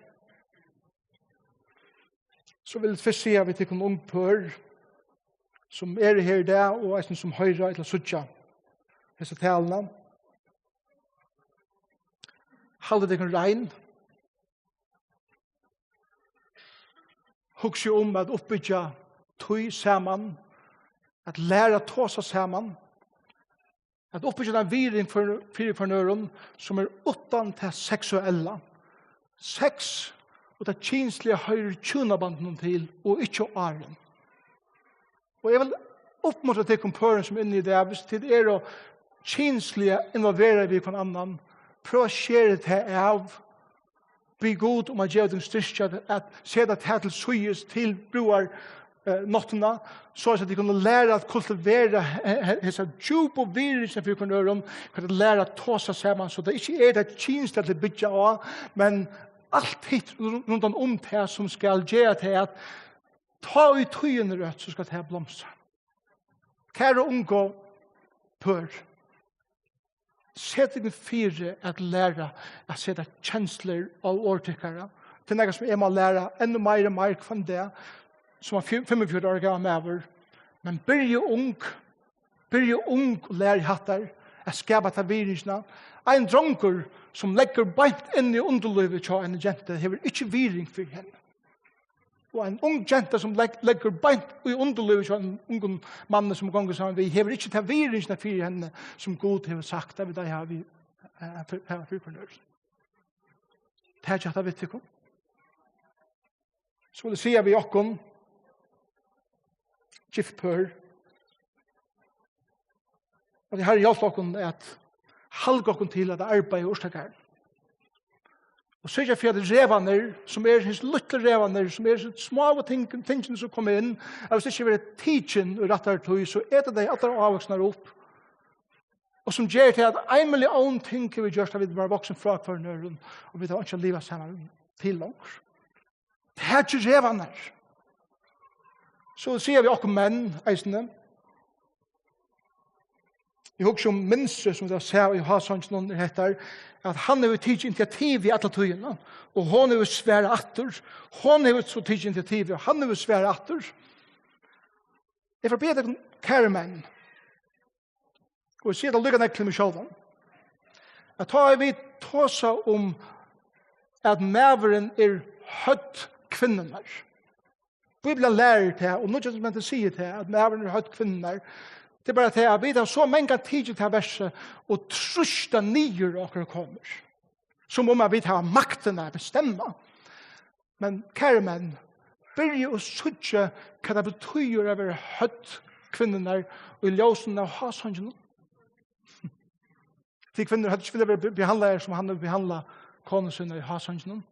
så vil jeg først si at vi til en ung pør som er her i dag, og en som høyre eller suttja disse talene. Halde deg en regn. Husk jo om at oppbygja tøy sammen, at lære ta seg sammen, at oppbygja den viring for kvarnøren som er utan til seksuella. Sex og det kinslige høyre tjunabanden til, og ikke åren. Og jeg vil oppmåtte til kompøren som er inne i det, hvis det er å kinslige involvere vi på en annan, prøv å skjere det av, bli god om at gjøre den styrke, at se det til syes til broar nottene, så at de kunne lære at kultivere hese djup og virelse for kvarnøren, kan lære at ta seg sammen, så det ikke er det kinslige til bytja av, men allt hit rundt om det som skal gjøre til at ta i tøyene rødt, så skal det blomstre. Kære unge pør, sett deg fire at lære at sette kjensler av årtykkere. Det er noe som jeg må lære enda mer og mer kvann det, som var 45 år gammel med over. Men begynne ung og lære hattar, at skapa ta viringene. Ein dronker som legger beint inn i underlivet til en jente, hever ikke viring for henne. Og en ung jente som legger beint i underlivet til en ung mann som gonger sammen, vi hever ikke ta viringene for henne, som Gud hever sagt, det har vi fornøyelse. Det er ikke at jeg vet ikke. Så vil jeg si at vi okken, giftpør, og det her hjelper okken at halga okken til at arbeid og årstakar. Og så er det for at revaner, som er hins lytte revaner, som er små tingene som kommer inn, og hvis det ikke er teaching og rettar tøy, så er det de at de avvoksner opp. Og som gjør til at 1 million ting vi gjør da vi var voksen fra hver nøren, og vi tar ikke livet sammen til langt. Det er ikke revende. Så sier vi også menn, eisene. Jeg husker om minste som det ser i Hásongin heter, at han har tidlig initiativ i alle tøyene, og hun har svære atter. Hun har så tidlig initiativ, og han har svære atter. Jeg får bedre kære menn, og jeg sier det lykker til meg selv. Jeg tar vi tåsa om at mæveren høtt kvinnerne. Bibelen lærer til, og nå som man sier til, at mæveren høtt kvinnerne. Det er bare til at vi har så mange tider til verset og trusta nye åker kommer. Som om vi har makten å bestemme. Men kære menn, begynner å søtte hva det betyr å være høtt kvinnerne og i ljøsen av Hásongin. De kvinner hadde ikke vært behandlet som han hadde behandlet konene i Hásongin.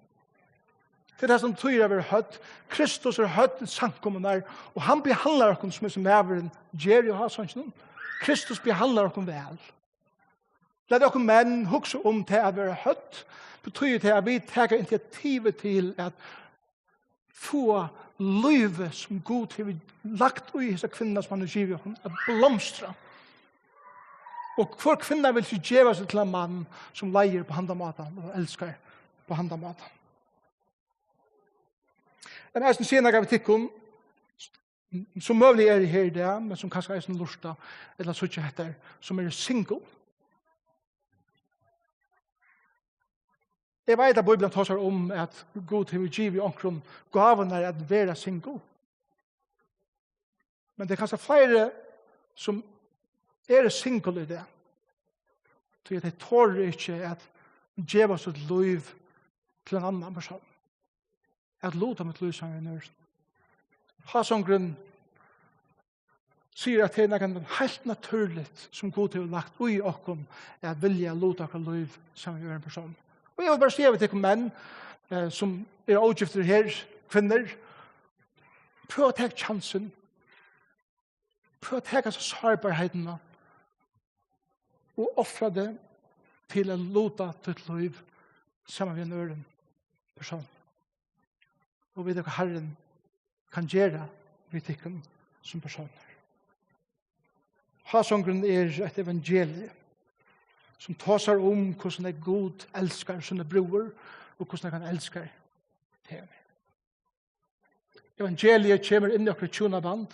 Det er det som betyr å være høtt. Kristus høtt i samkommuner, og han behandler oss som mæveren gjør i Hásongin. Kristus behandler oss vel. La dere menn huske om til å være høtt, betyr til at vi tar initiativet til at få livet som god til vi lagt i disse kvinnerne som han har givet oss, at blomstre. Og hver kvinne vil ikke gjøre seg til en mann som leier på handamaten og elsker på handamaten. En eisen sier noe av etikken, som mulig er her i det, men som kanskje eisen lursta, eller så ikke heter, som er single. Jeg vet at Bibelen tar seg om at God til å give omkring gaven er at være single. Men det er kanskje flere som er single i det. Så jeg tårer ikke at gjøre oss et liv til en annen person. At låta mitt liv som en nørst. Hásongurin sier at det er noe helt naturligt som God har lagt i okkom at vilja låta okkom liv som en person. Og jeg vil bare si til menn som er avgifter her, kvinner, prøv å ta chansen. Prøv å ta sårbarhetene og offre det til å låta ditt liv sammen med en øren person. Og vi vet hva Herren kan gjøre vi tykken som personer. Hásongurin er et evangelie som tåsar om hvordan det god elskar sine bror og hvordan han elskar henne. Evangeliet kommer inn i okkur tjonaband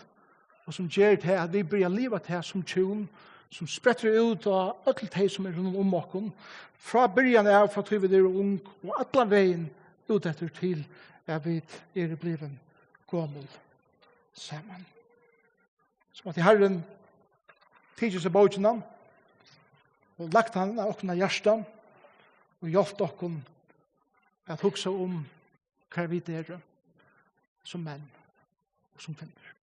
og som gjør til at vi blir livet til som tjon som spretter ut av alle de som er rundt om okkur fra byrjan av fra vi er ung og alle veien ut etter til at vi er bliven gammel saman. Så at Herren tidser seg båtene og lagt han av åkna hjertan og hjelpt åkken at hugsa om hva vi er som menn og som kvinner.